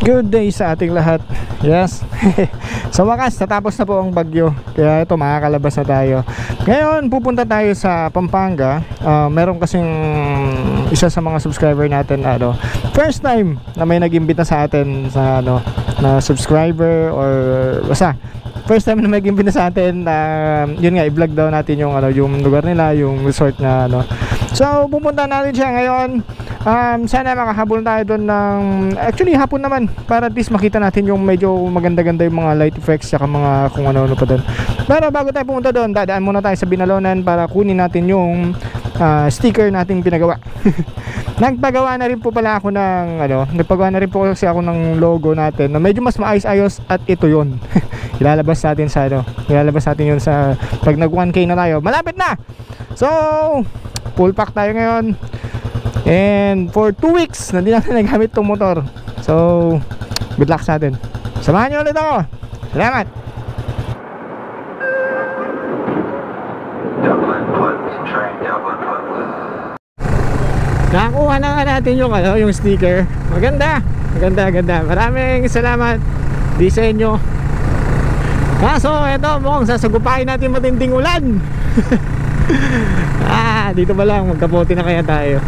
Good day sa ating lahat. Yes. Sa wakas, natapos na po ang bagyo. Kaya ito, makakalabas na tayo. Ngayon, pupunta tayo sa Pampanga. Meron kasing isa sa mga subscriber natin, first time na may nag-imbita sa atin sa na subscriber or basta first time na may nag-imbita sa atin na yun nga, i-vlog daw natin yung yung lugar nila, yung resort na So, pupunta natin siya ngayon. Sana makahabol tayo doon ng actually hapon naman para at least makita natin yung medyo maganda-ganda yung mga light effects saka mga kung ano-ano pa doon. Pero bago tayo pumunta doon, dadaan muna tayo sa Binalonan para kunin natin yung sticker nating pinagawa. Nagpagawa na rin po pala ako ng nagpagawa na rin po kasi ako ng logo natin na medyo mas maayos-ayos at ito yon. Ilalabas natin sa ilalabas natin yun sa pag nag 1K na tayo. Malapit na. So, full pack tayo ngayon. And for 2 weeks na di natin nagamit tong motor. So, good luck sa atin. Samahan nyo ulit ako. Salamat. Nakakuha na nga natin yung sticker. Maganda. Maraming salamat di sa inyo. Kaso eto, mukhang sasagupain natin matinding ulan. Dito ba lang, magkapote na kaya tayo.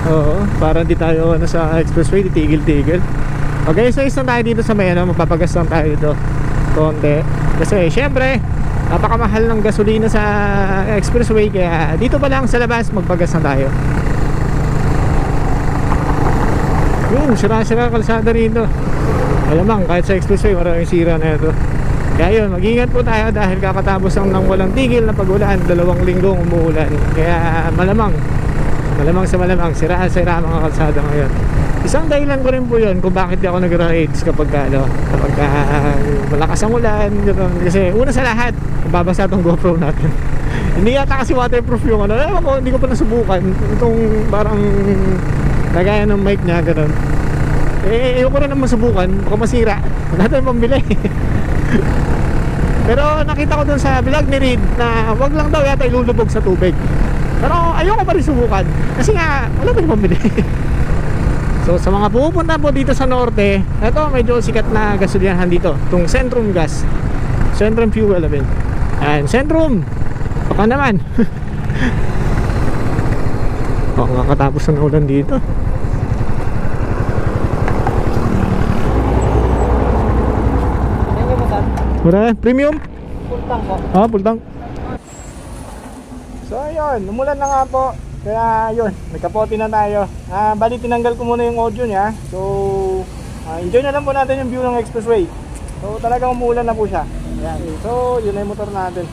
Oo, para hindi tayo nasa expressway, titigil-tigil. Okay, so isa tayo dito sa may magpapagas lang tayo dito konti. Kasi syempre napakamahal ng gasolina sa expressway, kaya dito pa lang sa labas magpagas na tayo. Yun, sira-sira kalsada rito. Alamang kahit sa expressway maraming sira na ito. Kaya yun, mag-ingat po tayo dahil kakatapos lang ng walang tigil na pag-ulan, 2 linggong umuulan. Kaya malamang sa malamang sira-sira mga kalsada ngayon. Isang dahilan ko rin po yun kung bakit di ako nag-rides kapag malakas ang ulan, gano'n. Kasi una sa lahat, babasa itong GoPro natin. Hindi yata kasi waterproof yung hindi ko pa nasubukan itong parang lagayan ng mic niya, gano'n. Ayoko na naman subukan, baka masira, wala tayong pambili. Pero nakita ko dun sa vlog ni Reed na wag lang daw yata ilulubog sa tubig. Pero ayoko pa rin subukan kasi nga wala pa yung pambili. So sa mga pupunta po dito sa norte, ito medyo sikat na gasolinahan dito, itong Centrum Gas, Centrum Fuel Oil. And Centrum, baka naman. Kakatapos na ulan dito. Mura, premium? Full tank po. Full tank. So ayun, umulan na nga po. Kaya yun, nagkapote na tayo. Bali tinanggal ko muna yung audio niya. So enjoy na lang po natin yung view ng expressway. So talagang umulan na po siya. Ayan. So yun na yung motor natin.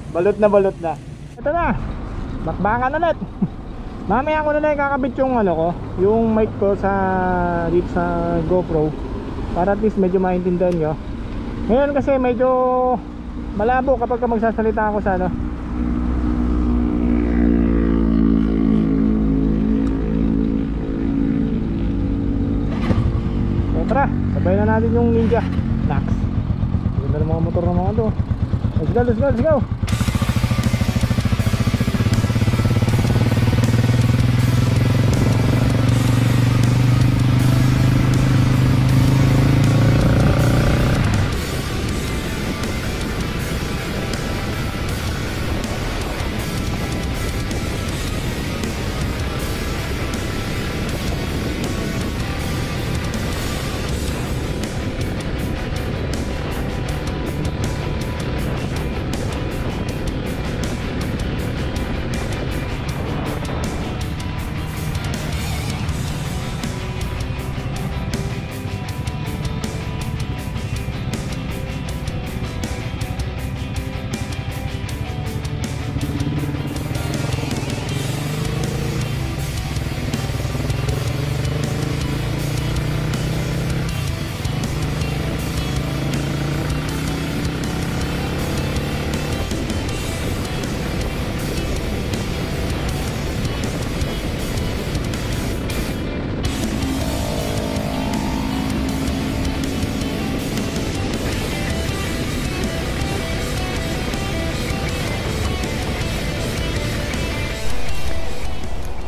Balot na. Ito na, bakbakan ulit. Mamaya ko na lang kakabit yung yung mic ko dito sa GoPro para at least medyo maintindihan nyo. Ngayon kasi medyo malabo kapag magsasalita ako sa So tara, sabay na natin yung Ninja Nax. Ganda ng mga motor ng mga to. Let's go.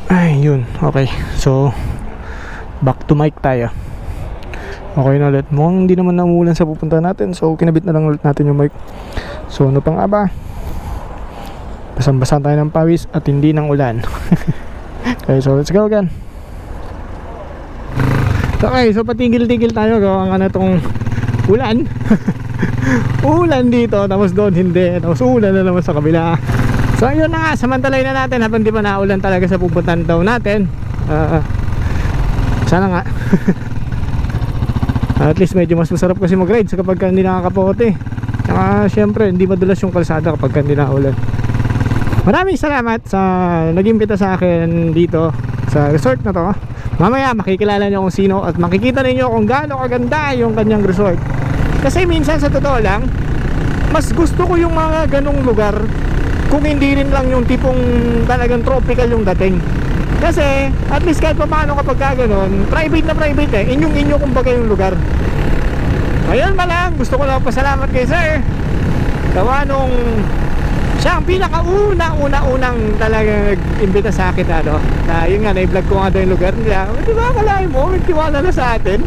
Ay, yun. Okay. So back to mic tayo. Okay na ulit. Mukhang hindi naman namulan sa pupunta natin, so kinabit na lang ulit natin yung mic. So ano pang aba, basang-basa tayo ng pawis at hindi ng ulan. Okay, so let's go again. Okay, so patigil-tigil tayo. Gawa nga na itong ulan. Ulan dito, tapos doon hindi, tapos ulan na naman sa kabila. So yun na nga, samantalayin na natin habang di pa naulan talaga sa pupuntahan daw natin. Sana nga. At least medyo mas masarap kasi mag-ride sa kapag hindi nakakapote. Saka syempre hindi madulas yung kalsada kapag hindi naulan. Maraming salamat sa nag-imbita sa akin dito sa resort na to. Mamaya makikilala nyo kung sino at makikita ninyo kung gaano kaganda yung kanyang resort. Kasi minsan sa totoo lang, mas gusto ko yung mga ganong lugar kung hindi rin lang yung tipong talagang tropical yung dating. Kasi at least kahit pa paano kapag gano'n, private na private inyong-inyo kumbaga yung lugar. Ayun pa lang, gusto ko lang pasalamat kay sir. Gawa nung siya ang pinakaunang talagang nag-imbita sa akin na yun nga, na-vlog ko nga daw yung lugar nila. Di ba, kalahin mo, may tiwala na sa atin.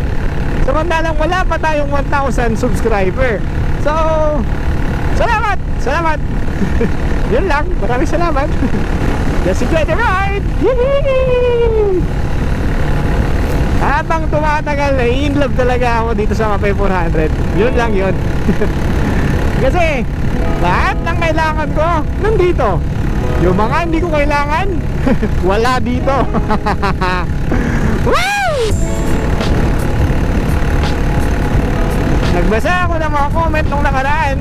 Samantalang wala pa tayong 1,000 subscriber. So, salamat! Yun lang, maraming salamat. Just enjoy the ride! Yee! Habang tumatagal, in love talaga ako dito sa Mapei 400. Yun lang yun. Kasi lahat ng kailangan ko nandito. Yung mga hindi ko kailangan wala dito. Woo! Nagbasa ako ng mga comment nung nakaraan.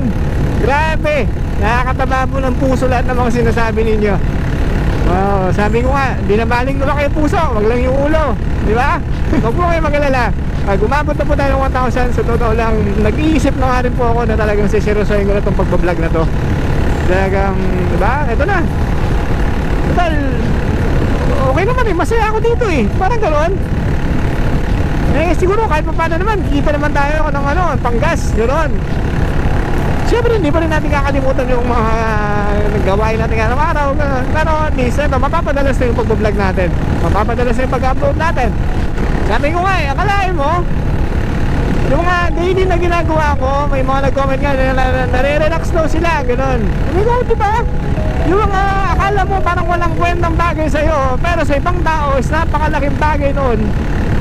Grabe, nakakataba po ng puso lahat ng mga sinasabi ninyo. Wow, sabi ko nga, di na baling nula kayo puso, wag lang yung ulo. Di ba? Huwag po kayo mag-alala. Pag umabot na po tayo ng 1,000, sa totoo lang, nag-iisip na nga rin po ako na talagang siserosoyin ko na itong pagbablog na to. Talagang, diba? Ito na. Total, okay naman masaya ako dito parang gano'n. Siguro kahit pa paano naman, kikita naman tayo ng panggas, gano'n. Siyempre, hindi pa rin natin kakalimutan yung mga gawain natin araw-araw. Pero at least, mapapadalas na yung pagbablog natin. Mapapadalas na yung pag-upload natin. Sabi ko nga akalain mo yung mga daily na ginagawa ko, may mga nag-comment nga nare-relax daw sila, gano'n. Sabi ko, diba? Yung mga akala mo parang walang kwentang bagay sa'yo, pero sa ibang tao is napakalaking bagay noon.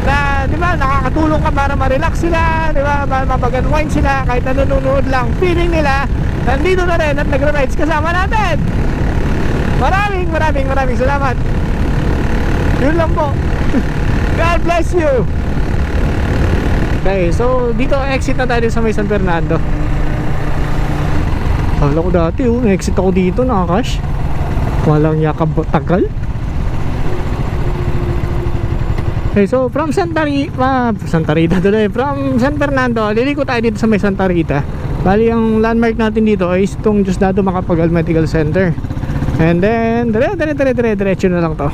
Na, diba, nakakatulong ka para ma-relax sila, diba, para mapag-unwind sila, kahit nanonood lang, feeling nila nandito na rin at nagra-rides kasama natin. Maraming salamat. Yun lang po. God bless you. Okay, so dito exit na tayo sa may San Fernando. Kala ko dati exit ako dito, nakakash. Walang yakab tagal. Okay, so from Santa Rita tuloy, from San Fernando, liliko tayo dito sa may Santa Rita. Bali ang landmark natin dito ay itong Diosdado Macapagal Medical Center. And then diretso na lang to.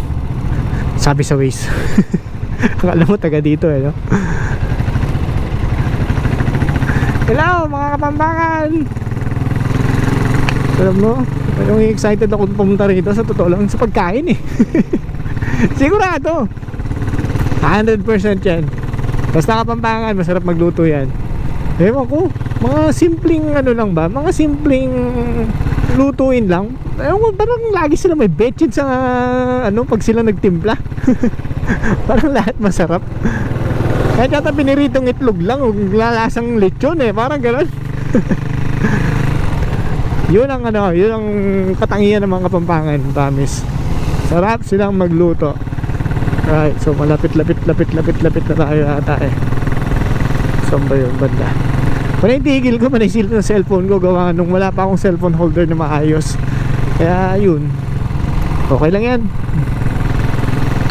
Sabi sa Waze. Akala mo taga dito no? Hello mga Kapampangan. Alam mo, parang excited ako pumunta rito. Sa totoo lang, sa pagkain sigurado 100% yan. Basta Kapampangan, masarap magluto yan. Ewan ko, mga simpleng lang ba, mga simpleng lutuin lang. Ewan ko, parang lagi sila may betched sa pag sila nagtimpla. Parang lahat masarap. Kahit yata piniritong itlog lang, lalasang lechon parang gano'n. Yun ang yun ang katangian ng mga Kapampangan, promise. Sarap silang magluto. Right, so malapit na tayo ata Saan ba yung banda? Kung itigil ko, manisil ng cellphone ko, gawa nung wala pa akong cellphone holder na maayos. Kaya yun, okay lang yan.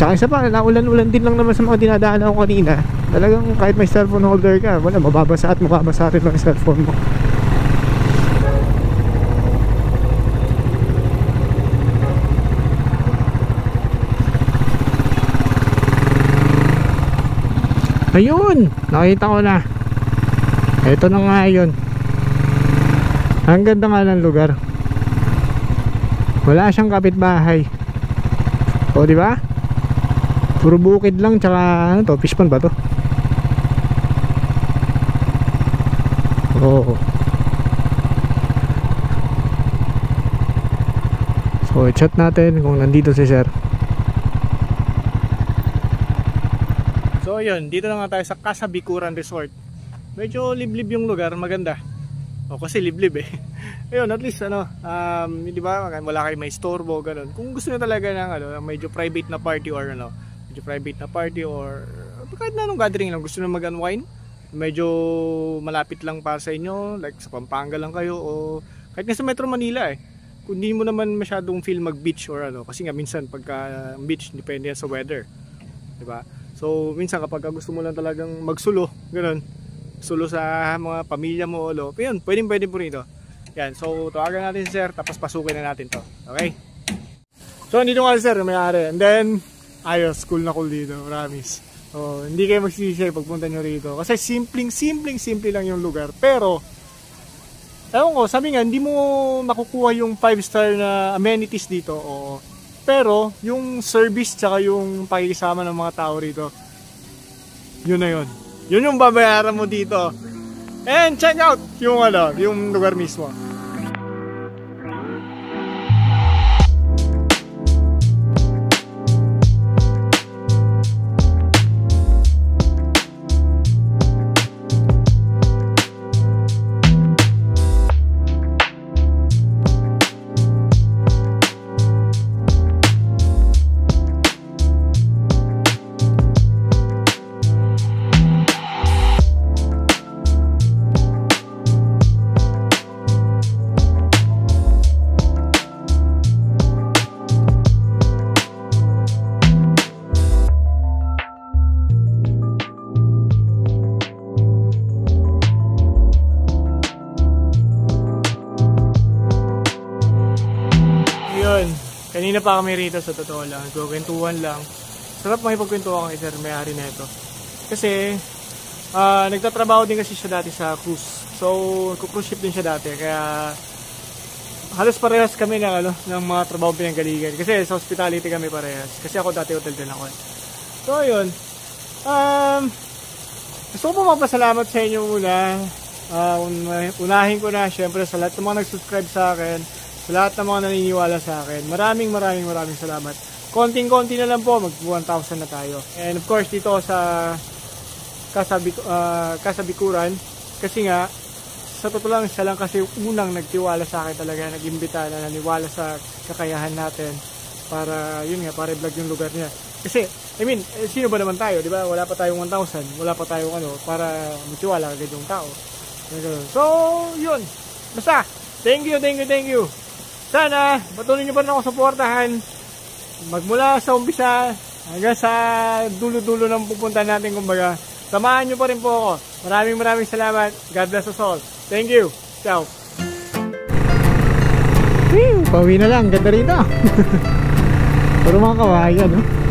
Tsaka isa pa, naulan-ulan din lang naman sa mga dinadaanan ko kanina. Talagang kahit may cellphone holder ka, wala, mababasa rin ng cellphone mo. Ayun, nakita ko na. Ito na nga yun. Ang ganda nga ng lugar. Wala siyang kapitbahay. O diba? Puro bukid lang, tsaka ano to, fish pond ba to? Oo. So i-chat natin kung nandito si sir. So yun, dito na nga tayo sa Casa Bicuran Resort. Medyo liblib yung lugar, maganda. O kasi liblib eh. Ayun, at least ano, di ba, wala kayo may istorbo, ganun. Kung gusto niyo talaga ng ano, medyo private na party or ano, medyo private na party or kahit na anong gathering lang, gusto niyo mag-unwind, medyo malapit lang para sa inyo, like sa Pampanga lang kayo o kahit nga sa Metro Manila eh. Kung hindi mo naman masyadong feel mag-beach or ano, kasi nga minsan pagka beach, depende yan sa weather, di ba? So minsan kapag gusto mo lang talagang magsulo, ganun, sulo sa mga pamilya mo o lo, yun, pwede po rito. Yan, so tawagan natin si sir, tapos pasukin na natin to, okay? So nandito nga si sir, may-ari, and then ayos, cool na cool dito, promise. So hindi kayo magsisisi pagpunta nyo rito, kasi simple lang yung lugar, pero ewan ko, sabi nga, hindi mo makukuha yung 5-star na amenities dito. Oo. Pero, yung service tsaka yung pakikisama ng mga tao rito, yun na yun. Yun yung babayaran mo dito. And check out yung, ano, yung lugar mismo. Kanina pa kami rito sa totoo lang, nagkukwentuhan lang. Sarap makipagkwentuhan kay sir, may-ari na ito. Kasi nagtatrabaho din kasi siya dati sa cruise. So cruise ship din siya dati, kaya halos parehas kami ng, ano, ng mga trabaho pinanggaligan. Kasi sa hospitality kami parehas. Kasi ako dati hotel din ako. So yun, gusto ko po mapasalamat sa inyo muna. Unahin ko na syempre sa lahat ng mga nag-subscribe sa akin, sa lahat ng mga naniniwala sa akin. Maraming salamat. Konting-konti na lang po, mag 1,000 na tayo. And of course dito sa Casa Bicuran, kasi nga sa totoo lang, siya lang kasi unang nagtiwala sa akin talaga, nag-imbita na naniwala sa kakayahan natin para yun nga, para i-vlog yung lugar niya. Kasi I mean, sino ba naman tayo, di ba? Wala pa tayong 1,000, wala pa tayong ano para magtiwala agad yung tao. So yun, basta thank you. Sana patuloy nyo pa rin ako suportahan magmula sa umpisa hanggang sa dulo-dulo ng pupunta natin, kumbaga. Samahan nyo pa rin po ako. Maraming salamat. God bless us all. Thank you. Ciao. Pauwi na lang. Ganda rito. Pero mga kawayan, no?